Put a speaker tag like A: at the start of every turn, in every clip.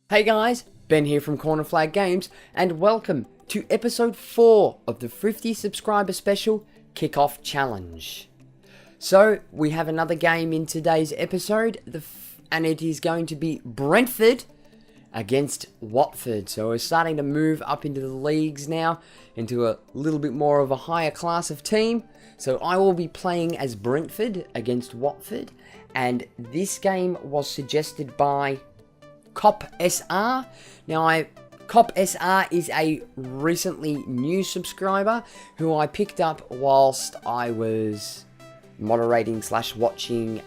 A: Hey guys, Ben here from Corner Flag Games, and welcome to episode 4 of the 50 subscriber special Kickoff Challenge. So, we have another game in today's episode, and it is going to be Brentford against Watford. So we're starting to move up into the leagues now, into a little bit more of a higher class of team. So I will be playing as Brentford against Watford, and this game was suggested by Copsr. Now, Copsr is a recently new subscriber who I picked up whilst I was moderating / watching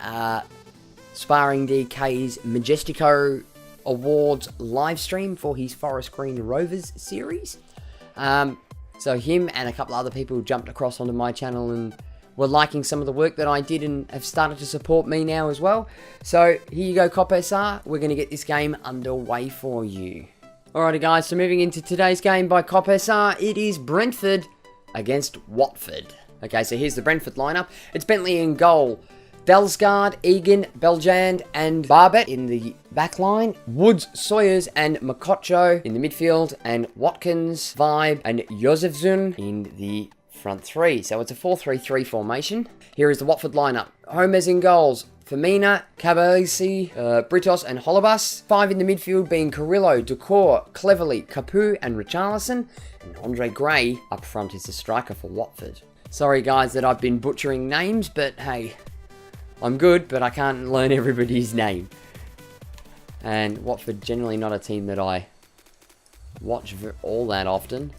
A: Sparring DK's Majestico Awards live stream for his Forest Green Rovers series. So him and a couple other people jumped across onto my channel and were liking some of the work that I did and have started to support me now as well. So here you go, Copsr. We're going to get this game underway for you. Alrighty guys, so moving into today's game by Copsr, it is Brentford against Watford. Okay, so here's the Brentford lineup. It's Bentley in goal, Dalsgaard, Egan, Beljand and Barbet in the back line, Woods, Sawyers and Makocho in the midfield, and Watkins, Vibe and Josefsson in the front three. So it's a 4-3-3 formation. Here is the Watford lineup. Homers in goals, Femina, Cabalisi, Britos and Holobus. 5 in the midfield being Carrillo, Ducour, Cleverly, Capu and Richarlison. And Andre Gray up front is the striker for Watford. Sorry guys that I've been butchering names, but hey, I'm good, but I can't learn everybody's name. And Watford, generally not a team that I watch all that often.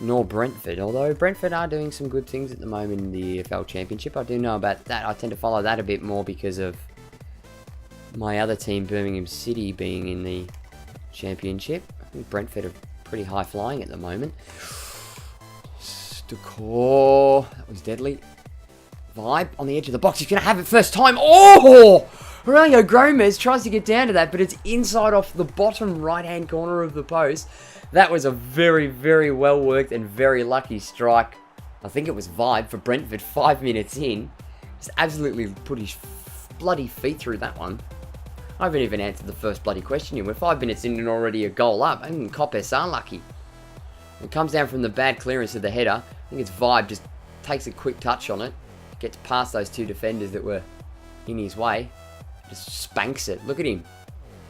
A: Nor Brentford, although Brentford are doing some good things at the moment in the EFL Championship. I do know about that. I tend to follow that a bit more because of my other team, Birmingham City, being in the Championship. I think Brentford are pretty high flying at the moment. Ducour, that was deadly. Vibe on the edge of the box. He's going to have it first time. Oh! Aurelio Gomez tries to get down to that, but it's inside off the bottom right-hand corner of the post. That was a very, very well worked and very lucky strike. I think it was Vibe for Brentford 5 minutes in. Just absolutely put his bloody feet through that one. I haven't even answered the first bloody question yet. We're 5 minutes in and already a goal up. I think Copsr are lucky. It comes down from the bad clearance of the header. I think it's Vibe, just takes a quick touch on it. Gets past those two defenders that were in his way. Just spanks it. Look at him.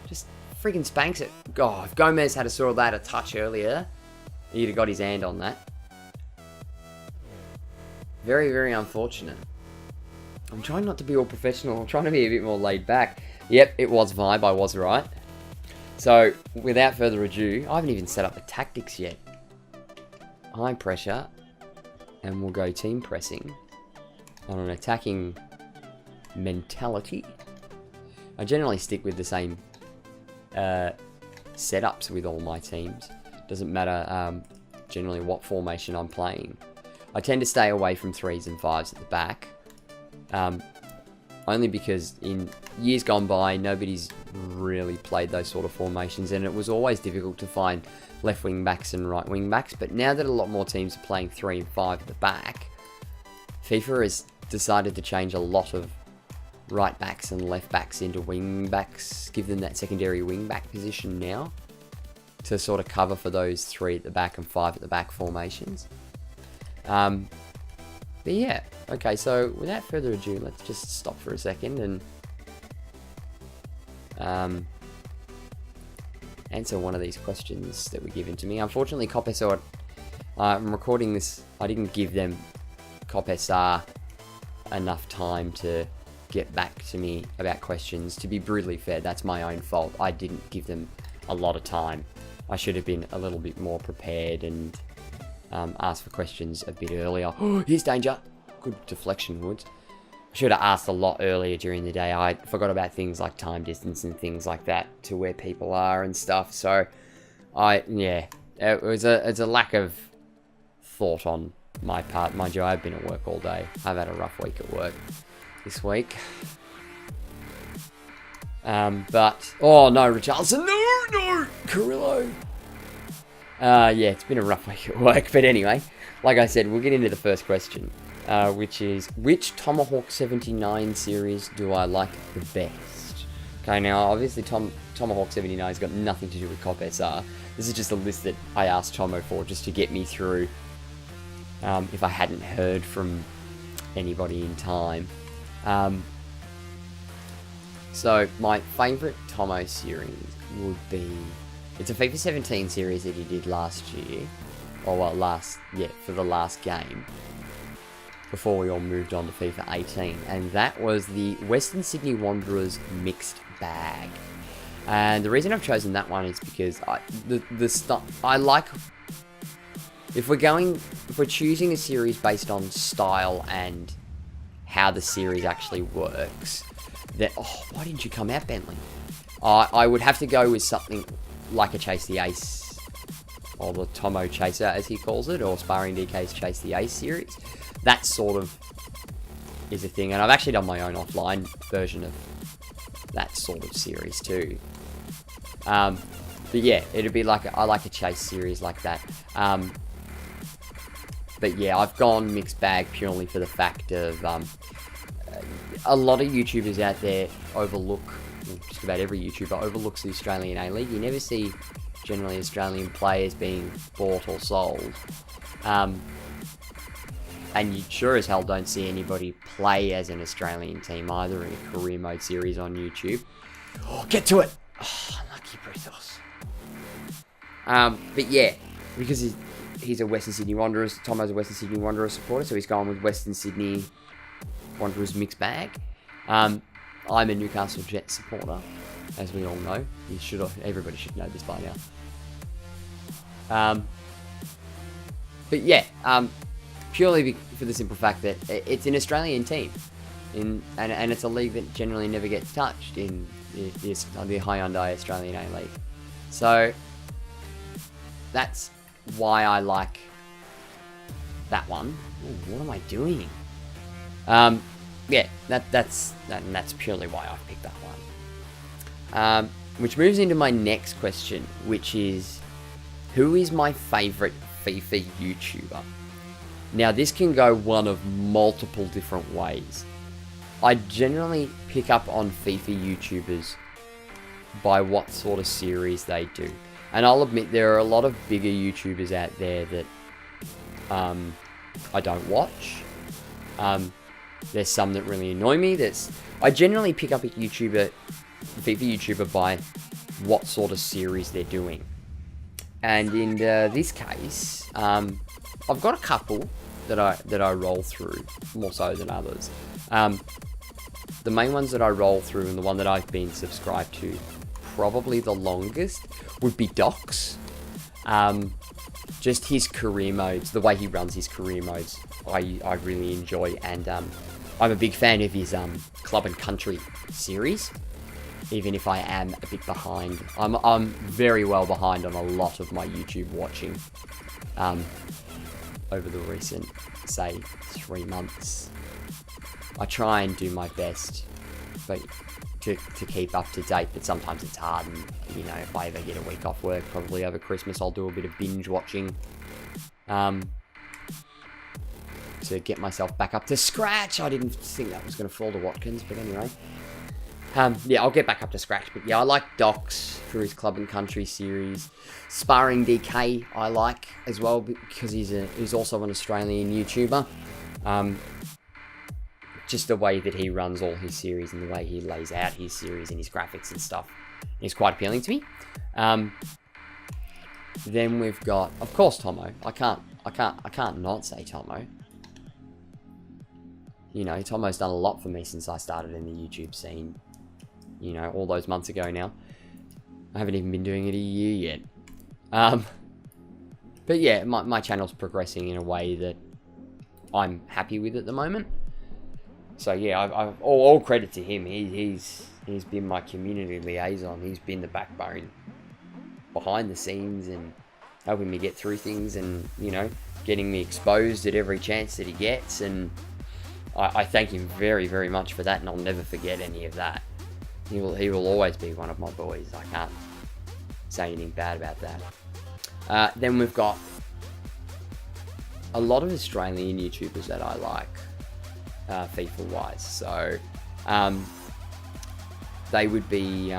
A: Just freaking spanks it. God, if Gomez had saw that a touch earlier, he'd have got his hand on that. Very, very unfortunate. I'm trying not to be all professional. I'm trying to be a bit more laid back. Yep, it was Vibe. I was right. So, without further ado, I haven't even set up the tactics yet. High pressure. And we'll go team pressing on an attacking mentality. I generally stick with the same setups with all my teams. Doesn't matter generally what formation I'm playing. I tend to stay away from 3s and 5s at the back. Only because in years gone by, nobody's really played those sort of formations, and it was always difficult to find left wing backs and right wing backs. But now that a lot more teams are playing 3 and 5 at the back, FIFA has decided to change a lot of right backs and left backs into wing backs, give them that secondary wing back position now to sort of cover for those 3 at the back and 5 at the back formations. But yeah, okay, so without further ado, let's just stop for a second and answer one of these questions that were given to me. Unfortunately, Copsr, I'm recording this, I didn't give them Copsr enough time to get back to me about questions. To be brutally fair, that's my own fault. I didn't give them a lot of time. I should have been a little bit more prepared and asked for questions a bit earlier. Oh, here's danger. Good deflection, Woods. I should have asked a lot earlier during the day. I forgot about things like time distance and things like that to where people are and stuff. So, it's a lack of thought on my part. Mind you, I've been at work all day. I've had a rough week at work this week. But, oh no, Richarlison, no, Carrillo. Yeah, it's been a rough week at work, but anyway, like I said, we'll get into the first question. which is, which Tomahawk 79 series do I like the best? Okay, now obviously Tomahawk79 has got nothing to do with Copsr. This is just a list that I asked Tomo for just to get me through if I hadn't heard from anybody in time. So my favourite Tomo series would be, it's a FIFA 17 series that he did last year, or well, for the last game, before we all moved on to FIFA 18, and that was the Western Sydney Wanderers mixed bag. And the reason I've chosen that one is because I like, if we're choosing a series based on style and how the series actually works, then, oh, why didn't you come out, Bentley? I would have to go with something like a Chase the Ace, or the Tomo Chaser as he calls it, or Sparring DK's Chase the Ace series. That sort of is a thing, and I've actually done my own offline version of that sort of series too. But yeah, it'd be like I like a Chase series like that. But yeah, I've gone mixed bag purely for the fact of a lot of YouTubers out there overlook, just about every YouTuber overlooks the Australian A-League. You never see generally Australian players being bought or sold. And you sure as hell don't see anybody play as an Australian team either in a career mode series on YouTube. Oh, get to it! Oh, unlucky Britos. But yeah, because he's a Western Sydney Wanderers, Tomo's a Western Sydney Wanderers supporter, so he's gone with Western Sydney Wanderers mixed bag. I'm a Newcastle Jets supporter, as we all know. Everybody should know this by now. But yeah, purely for the simple fact that it's an Australian team, and it's a league that generally never gets touched in the Hyundai Australian A-League. So that's why I like that one. Ooh, what am I doing? Yeah, that's purely why I picked that one. Which moves into my next question, which is, who is my favourite FIFA YouTuber? Now, this can go one of multiple different ways. I generally pick up on FIFA YouTubers by what sort of series they do. And I'll admit there are a lot of bigger YouTubers out there that I don't watch. There's some that really annoy me. I generally pick up a FIFA YouTuber by what sort of series they're doing. And in this case, I've got a couple that I roll through, more so than others. The main ones that I roll through, and the one that I've been subscribed to probably the longest, would be Docs. Just his career modes, the way he runs his career modes, I really enjoy, and I'm a big fan of his Club and Country series. Even if I am a bit behind, I'm very well behind on a lot of my YouTube watching over the recent, say, 3 months. I try and do my best, but to keep up to date, but sometimes it's hard, and you know, if I ever get a week off work, probably over Christmas, I'll do a bit of binge watching to get myself back up to scratch. I didn't think that was going to fall to Watkins, but anyway. Yeah, I'll get back up to scratch, but yeah, I like Docs for his Club and Country series. Sparring DK I like as well, because he's also an Australian YouTuber. Just the way that he runs all his series and the way he lays out his series and his graphics and stuff is quite appealing to me. Then we've got, of course, Tomo. I can't not say Tomo. You know, Tomo's done a lot for me since I started in the YouTube scene. You know, all those months ago now. I haven't even been doing it a year yet. But yeah, my channel's progressing in a way that I'm happy with at the moment. So yeah, all credit to him. He's been my community liaison. He's been the backbone behind the scenes and helping me get through things, and you know, getting me exposed at every chance that he gets. And I thank him very, very much for that, and I'll never forget any of that. He will always be one of my boys. I can't say anything bad about that. Then we've got a lot of Australian YouTubers that I like, FIFA-wise. So, they would be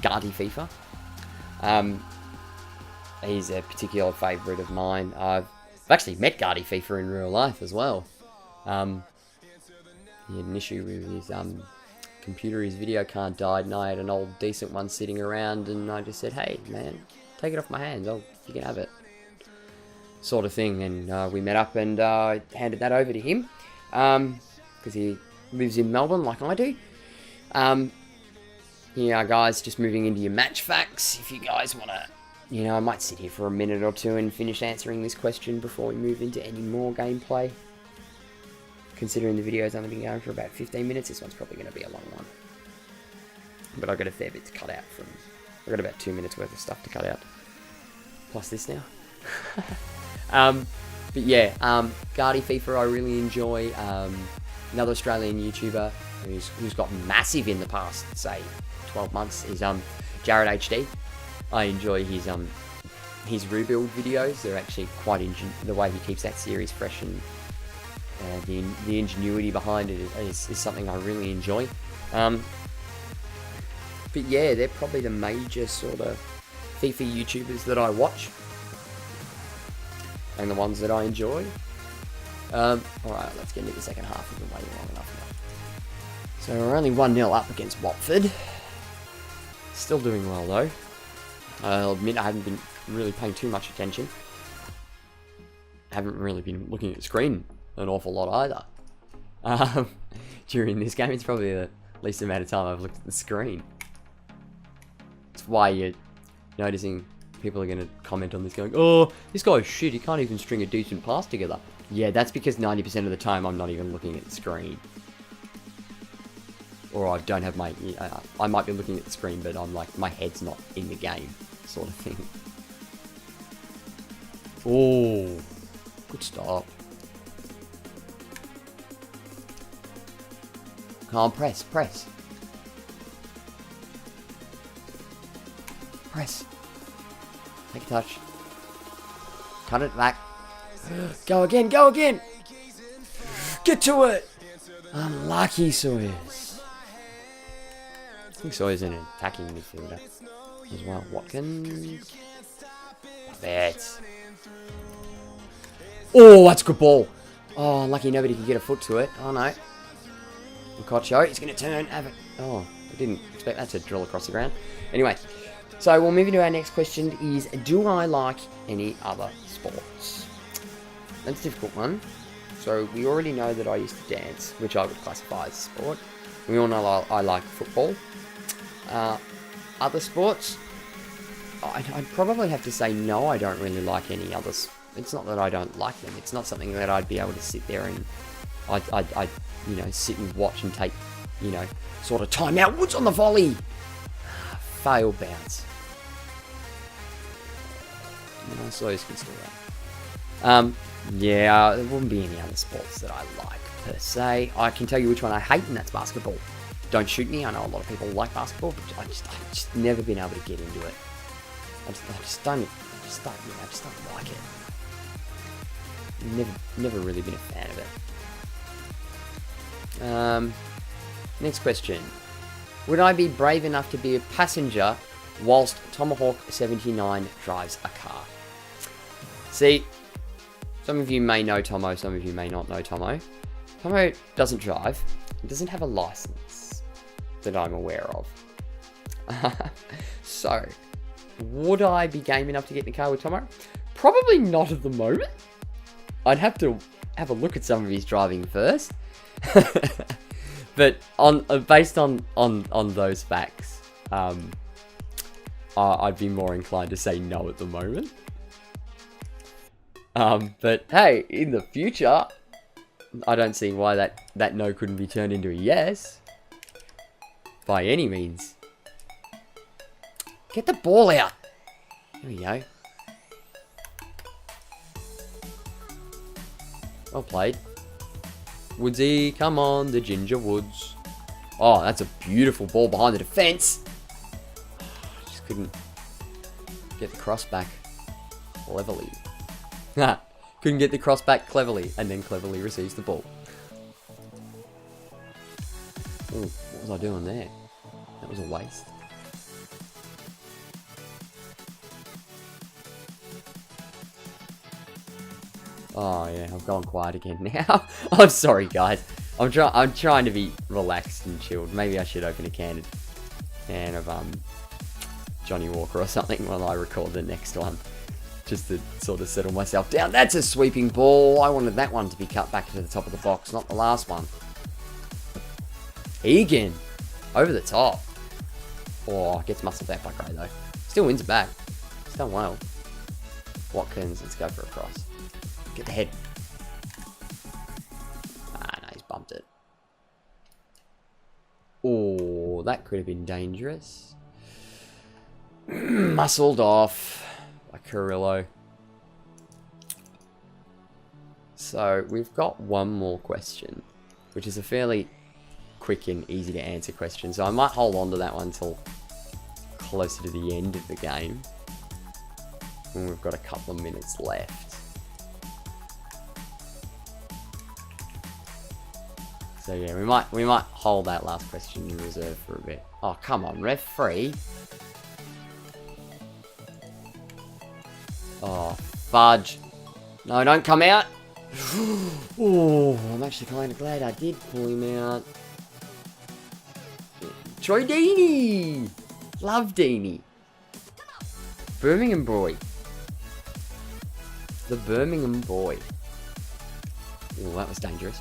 A: Gardy Fifa. He's a particular favourite of mine. I've actually met Gardy Fifa in real life as well. He had an issue with his computer, his video card died, and I had an old decent one sitting around, and I just said, hey man, take it off my hands, you can have it, sort of thing. And we met up and handed that over to him, because he lives in Melbourne like I do. Yeah, guys, just moving into your match facts. If you guys want to, I might sit here for a minute or two and finish answering this question before we move into any more gameplay. Considering the video's only been going for about 15 minutes, this one's probably going to be a long one. But I've got a fair bit to cut out from... I've got about 2 minutes worth of stuff to cut out. Plus this now. But yeah, Gardy Fifa I really enjoy. Another Australian YouTuber who's got massive in the past, say, 12 months is Jared HD. I enjoy his rebuild videos. They're actually quite the way he keeps that series fresh, and the ingenuity behind it is something I really enjoy. But yeah, they're probably the major sort of FIFA YouTubers that I watch, and the ones that I enjoy. Alright, let's get into the second half. We've been waiting long enough now. So we're only 1-0 up against Watford. Still doing well though. I'll admit I haven't been really paying too much attention. I haven't really been looking at the screen an awful lot either. During this game, it's probably the least amount of time I've looked at the screen. That's why you're noticing people are going to comment on this going, oh, this guy's shit, he can't even string a decent pass together. Yeah, that's because 90% of the time I'm not even looking at the screen. Or I don't have my... I might be looking at the screen, but I'm like, my head's not in the game, sort of thing. Oh, good stop. Come on, press. Press. Take a touch. Cut it back. Go again, go again! Get to it! Unlucky Sawyers. I think Sawyers an attacking midfielder as well. Watkins. Bet. Oh, that's a good ball. Oh, lucky nobody could get a foot to it. Oh no. Kocho, he's going to turn. Oh, I didn't expect that to drill across the ground. Anyway, so we'll move into our next question is, do I like any other sports? That's a difficult one. So we already know that I used to dance, which I would classify as a sport. We all know I like football. Other sports? I'd probably have to say no, I don't really like any others. It's not that I don't like them. It's not something that I'd be able to sit there and I'd sit and watch and take, sort of time out. Woods on the volley. Fail bounce. So can still that. Yeah, there wouldn't be any other sports that I like per se. I can tell you which one I hate, and that's basketball. Don't shoot me. I know a lot of people like basketball, but I've just never been able to get into it. I just don't like it. Never really been a fan of it. Next question. Would I be brave enough to be a passenger whilst Tomahawk 79 drives a car? See, some of you may know Tomo, some of you may not know Tomo. Tomo doesn't drive. He doesn't have a license that I'm aware of. So, would I be game enough to get in the car with Tomo? Probably not at the moment. I'd have to have a look at some of his driving first. But based on those facts, I'd be more inclined to say no at the moment. But hey, in the future, I don't see why that no couldn't be turned into a yes. By any means. Get the ball out. There we go. Well played. Woodsy, come on, the Ginger Woods. Oh, that's a beautiful ball behind the defence. Just couldn't get the cross back cleverly. Couldn't get the cross back cleverly, and then cleverly receives the ball. Ooh, what was I doing there? That was a waste. Oh yeah, I've gone quiet again now. I'm sorry guys. I'm trying to be relaxed and chilled. Maybe I should open a can of Johnny Walker or something while I record the next one. Just to sort of settle myself down. That's a sweeping ball. I wanted that one to be cut back to the top of the box, not the last one. Egan. Over the top. Oh, gets muscled out by Gray though. Still wins it back. He's done well. Watkins, let's go for a cross. Get the head. Ah, no, he's bumped it. Oh, that could have been dangerous. Muscled off by Carrillo. So, we've got one more question, which is a fairly quick and easy to answer question. So, I might hold on to that one until closer to the end of the game, when we've got a couple of minutes left. So yeah, we might hold that last question in reserve for a bit. Oh, come on, referee. Oh, fudge. No, don't come out. Oh, I'm actually kind of glad I did pull him out. Troy Deeney. Love Deeney. Birmingham boy. The Birmingham boy. Oh, that was dangerous.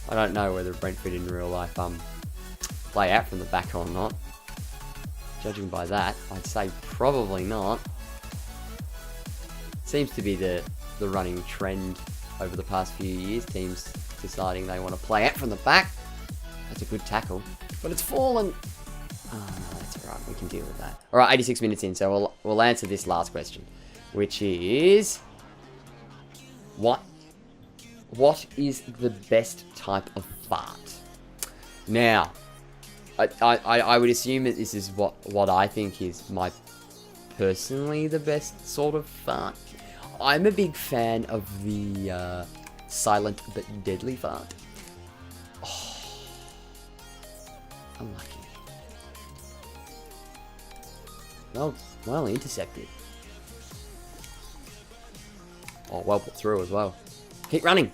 A: I don't know whether Brentford in real life play out from the back or not. Judging by that, I'd say probably not. Seems to be the running trend over the past few years. Teams deciding they want to play out from the back. That's a good tackle, but it's fallen. Oh, no, that's alright. We can deal with that. All right, 86 minutes in, so we'll answer this last question, which is what is the best type of fart? Now, I would assume that this is what I think is personally the best sort of fart. I'm a big fan of the silent but deadly fart. Oh, unlucky. Well intercepted. Oh, well put through as well. Keep running.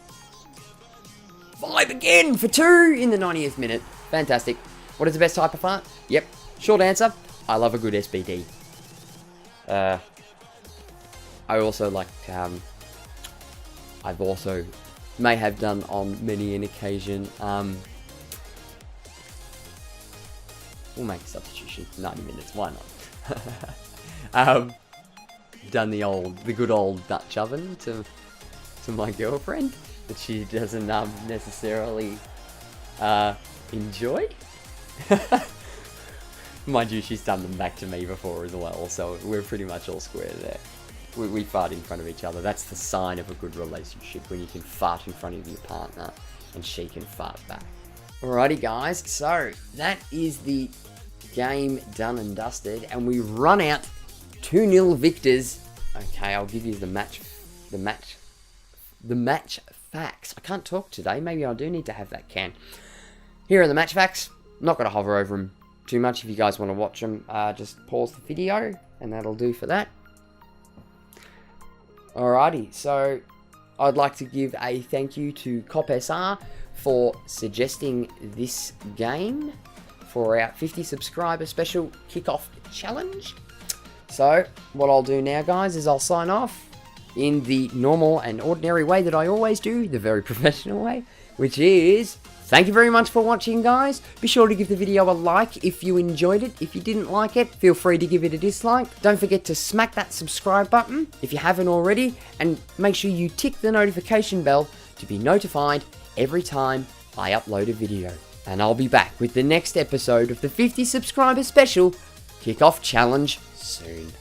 A: 5 again for 2 in the 90th minute. Fantastic. What is the best type of fart? Yep. Short answer. I love a good SBD. I also like, I've also may have done on many an occasion, we'll make a substitution. 90 minutes, why not? Done the good old Dutch oven to my girlfriend that she doesn't necessarily enjoy. Mind you, she's done them back to me before as well, so we're pretty much all square there. We fart in front of each other. That's the sign of a good relationship, when you can fart in front of your partner and she can fart back. Alrighty guys, so that is the game done and dusted, and we run out 2-0 victors. Okay, I'll give you the match facts. I can't talk today. Maybe I do need to have that can. Here are the match facts. I'm not going to hover over them too much. If you guys want to watch them, just pause the video and that'll do for that. Alrighty, so I'd like to give a thank you to Copsr for suggesting this game for our 50 subscriber special kickoff challenge. So what I'll do now, guys, is I'll sign off in the normal and ordinary way that I always do, the very professional way, which is thank you very much for watching, guys. Be sure to give the video a like if you enjoyed it. If you didn't like it, feel free to give it a dislike. Don't forget to smack that subscribe button if you haven't already, and make sure you tick the notification bell to be notified every time I upload a video. And I'll be back with the next episode of the 50 subscriber special kickoff challenge soon.